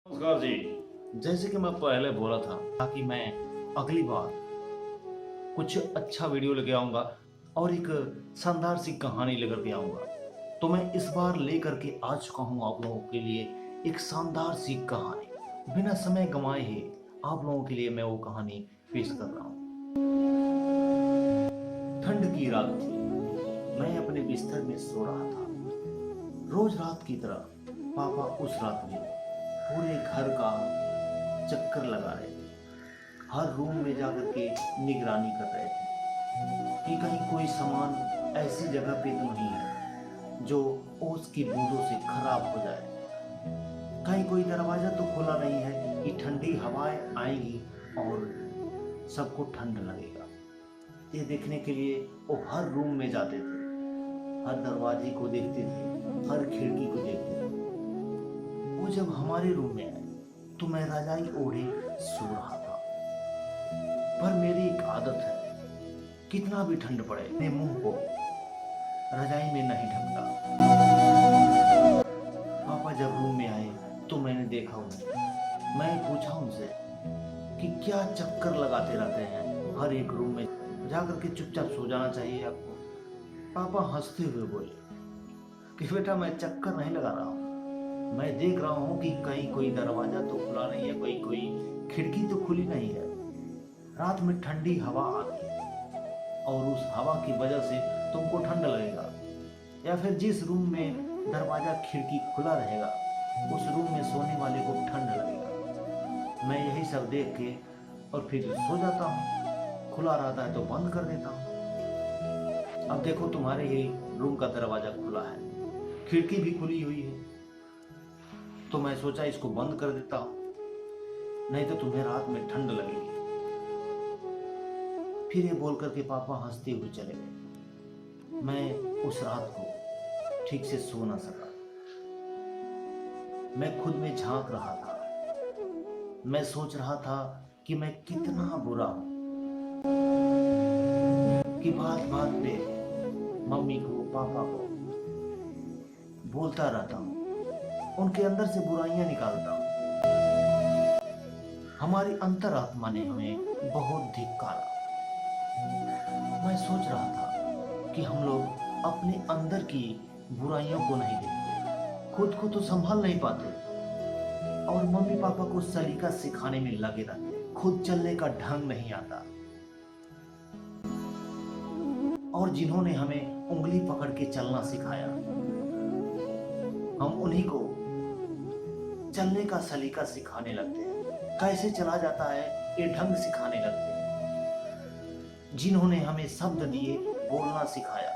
नमस्कार जी। जैसे कि मैं पहले बोला था ताकि मैं अगली बार कुछ अच्छा वीडियो लेके आऊंगा और एक शानदार सी कहानी लेकर के आऊंगा। तो मैं इस बार लेकर के आ चुका हूं आप लोगों के लिए एक शानदार सी कहानी। बिना समय गंवाए ही आप लोगों के लिए मैं वो कहानी पेश कर रहा हूं। ठंड की रात थी। मैं अपने बिस्तर में सो रहा था। रोज रात की तरह पापा उस रात भी पूरे घर का चक्कर लगा रहे थे। हर रूम में जाकर के निगरानी कर रहे थे कि कहीं कोई सामान ऐसी जगह पे तो नहीं है जो ओस की बूंदों से खराब हो जाए। कहीं कोई दरवाजा तो खुला नहीं है कि ठंडी हवाएं आएंगी और सबको ठंड लगेगा। ये देखने के लिए वो हर रूम में जाते थे, हर दरवाजे को देखते थे, हर खिड़की को देखते थे। वो जब हमारे रूम में आए तो मैं रजाई ओढ़े सो रहा था। पर मेरी एक आदत है, कितना भी ठंड पड़े अपने मुंह को रजाई में नहीं ढकता। पापा जब रूम में आए तो मैंने देखा उन्हें। मैं पूछा उनसे कि क्या चक्कर लगाते रहते हैं हर एक रूम में, जाकर के चुपचाप सो जाना चाहिए आपको। पापा हंसते हुए बोले कि बेटा मैं चक्कर नहीं लगा रहा हूँ, मैं देख रहा हूँ कि कहीं कोई दरवाजा तो खुला नहीं है, कोई कोई खिड़की तो खुली नहीं है। रात में ठंडी हवा आती है और उस हवा की वजह से तुमको ठंड लगेगा, या फिर जिस रूम में दरवाजा खिड़की खुला रहेगा उस रूम में सोने वाले को ठंड लगेगा। मैं यही सब देख के और फिर सो जाता हूँ। खुला रहता है तो बंद कर देता हूँ। अब देखो तुम्हारे ही रूम का दरवाजा खुला है, खिड़की भी खुली हुई है, तो मैं सोचा इसको बंद कर देता हूँ, नहीं तो तुम्हें रात में ठंड लगेगी। फिर ये बोल करके पापा हंसते हुए चले गए। मैं उस रात को ठीक से सो ना सका। मैं खुद में झांक रहा था। मैं सोच रहा था कि मैं कितना बुरा हूं कि बात बात पे मम्मी को पापा को बोलता रहता हूं, उनके अंदर से बुराइयां निकालता हूं। हमारी अंतरात्मा ने हमें बहुत धिक्कारा। मैं सोच रहा था कि हम लोग अपने अंदर की बुराइयों को नहीं देखते, खुद को तो संभाल नहीं पाते और मम्मी पापा को सलीका सिखाने में लगे रहते। खुद चलने का ढंग नहीं आता और जिन्होंने हमें उंगली पकड़ के चलना सिखाया, हम उन्हीं को चलने का सलीका सिखाने लगते हैं, कैसे चला जाता है ये ढंग सिखाने लगते हैं। जिन्होंने हमें शब्द दिए बोलना सिखाया,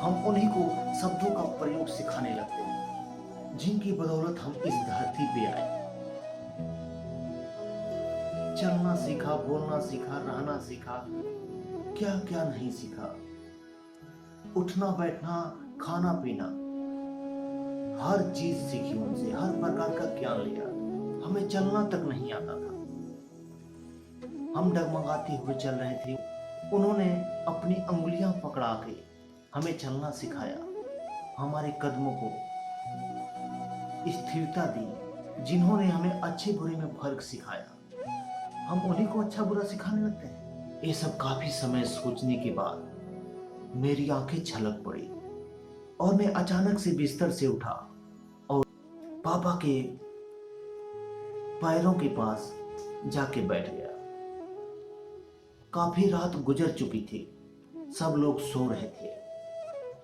हम उन्हीं को शब्दों का प्रयोग सिखाने लगते हैं, जिनकी बदौलत हम इस धरती पे आए। चलना सीखा, बोलना सीखा, रहना सीखा, क्या क्या नहीं सीखा। उठना बैठना, खाना पीना, हर चीज सीखी उनसे, हर प्रकार का ज्ञान लिया। हमें चलना तक नहीं आता था, हम डगमगाते हुए चल रहे थे। उन्होंने अपनी अंगुलियां पकड़ा के हमें चलना सिखाया, हमारे कदमों को स्थिरता दी। जिन्होंने हमें अच्छे बुरे में फर्क सिखाया, हम उन्हीं को अच्छा बुरा सिखाने लगते हैं। ये सब काफी समय सोचने के बाद मेरी आंखें छलक पड़ी और मैं अचानक से बिस्तर से उठा और पापा के पैरों के पास जाके बैठ गया। काफी रात गुजर चुकी थी, सब लोग सो रहे थे,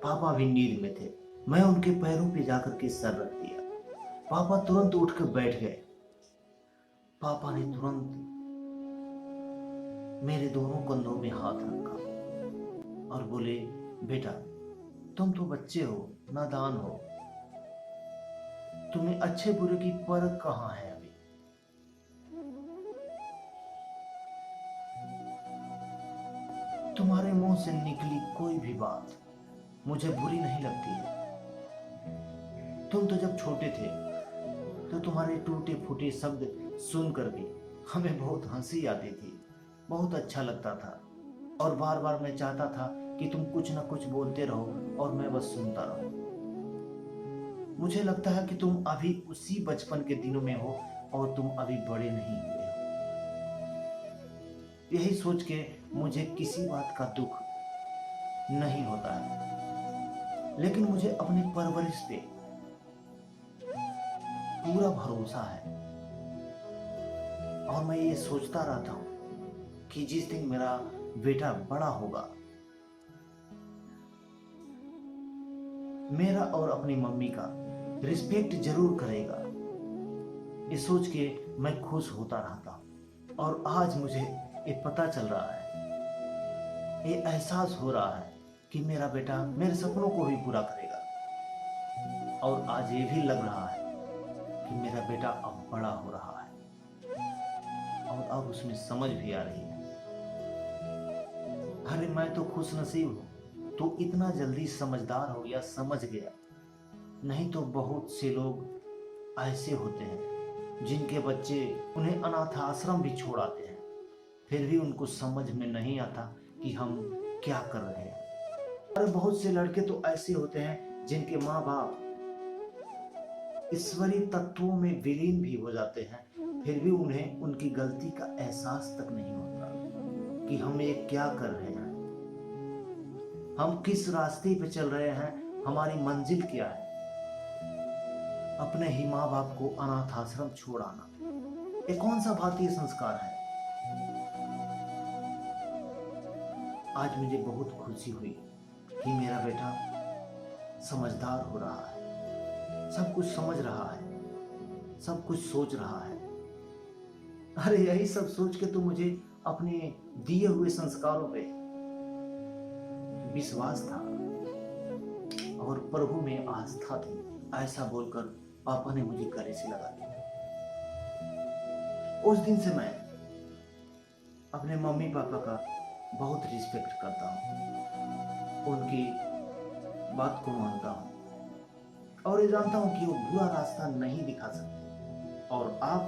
पापा भी नींद में थे। मैं उनके पैरों पे जाकर के सर रख दिया। पापा तुरंत उठकर बैठ गए। पापा ने तुरंत मेरे दोनों कंधों में हाथ रखा और बोले, बेटा तुम तो बच्चे हो, नादान हो, तुम्हें अच्छे बुरे की परख कहाँ है अभी। तुम्हारे मुंह से निकली कोई भी बात मुझे बुरी नहीं लगती है। तुम तो जब छोटे थे तो तुम्हारे टूटे फूटे शब्द सुन करके हमें बहुत हंसी आती थी, बहुत अच्छा लगता था और बार बार मैं चाहता था कि तुम कुछ ना कुछ बोलते रहो और मैं बस सुनता रहूं। मुझे लगता है कि तुम अभी उसी बचपन के दिनों में हो और तुम अभी बड़े नहीं हुए हो। यही सोच के मुझे किसी बात का दुख नहीं होता है, लेकिन मुझे अपनी परवरिश पे पूरा भरोसा है और मैं ये सोचता रहता हूँ कि जिस दिन मेरा बेटा बड़ा होगा, मेरा और अपनी मम्मी का रिस्पेक्ट जरूर करेगा। ये सोच के मैं खुश होता रहता हूँ और आज मुझे ये पता चल रहा है, ये एहसास हो रहा है कि मेरा बेटा मेरे सपनों को भी पूरा करेगा। और आज ये भी लग रहा है कि मेरा बेटा अब बड़ा हो रहा है और अब उसमें समझ भी आ रही है। अरे मैं तो खुश नसीब हूँ, तो इतना जल्दी समझदार हो गया, समझ गया। नहीं तो बहुत से लोग ऐसे होते हैं जिनके बच्चे उन्हें अनाथ आश्रम भी छोड़ आते हैं, फिर भी उनको समझ में नहीं आता कि हम क्या कर रहे हैं। और बहुत से लड़के तो ऐसे होते हैं जिनके माँ बाप ईश्वरीय तत्वों में विलीन भी हो जाते हैं, फिर भी उन्हें उनकी गलती का एहसास तक नहीं होता कि हम ये क्या कर रहे हैं, हम किस रास्ते पे चल रहे हैं, हमारी मंजिल क्या है। अपने ही माँ बाप को अनाथ आश्रम छोड़ आना, ये कौन सा भारतीय संस्कार है। आज मुझे बहुत खुशी हुई कि मेरा बेटा समझदार हो रहा है, सब कुछ समझ रहा है, सब कुछ सोच रहा है। अरे यही सब सोच के तो मुझे अपने दिए हुए संस्कारों पे विश्वास था और प्रभु में आस्था थी। ऐसा बोलकर पापा ने मुझे गले से लगा लिया। उस दिन से मैं अपने मम्मी पापा का बहुत रिस्पेक्ट करता हूँ, उनकी बात को मानता हूँ और ये जानता हूँ कि वो बुरा रास्ता नहीं दिखा सकते। और आप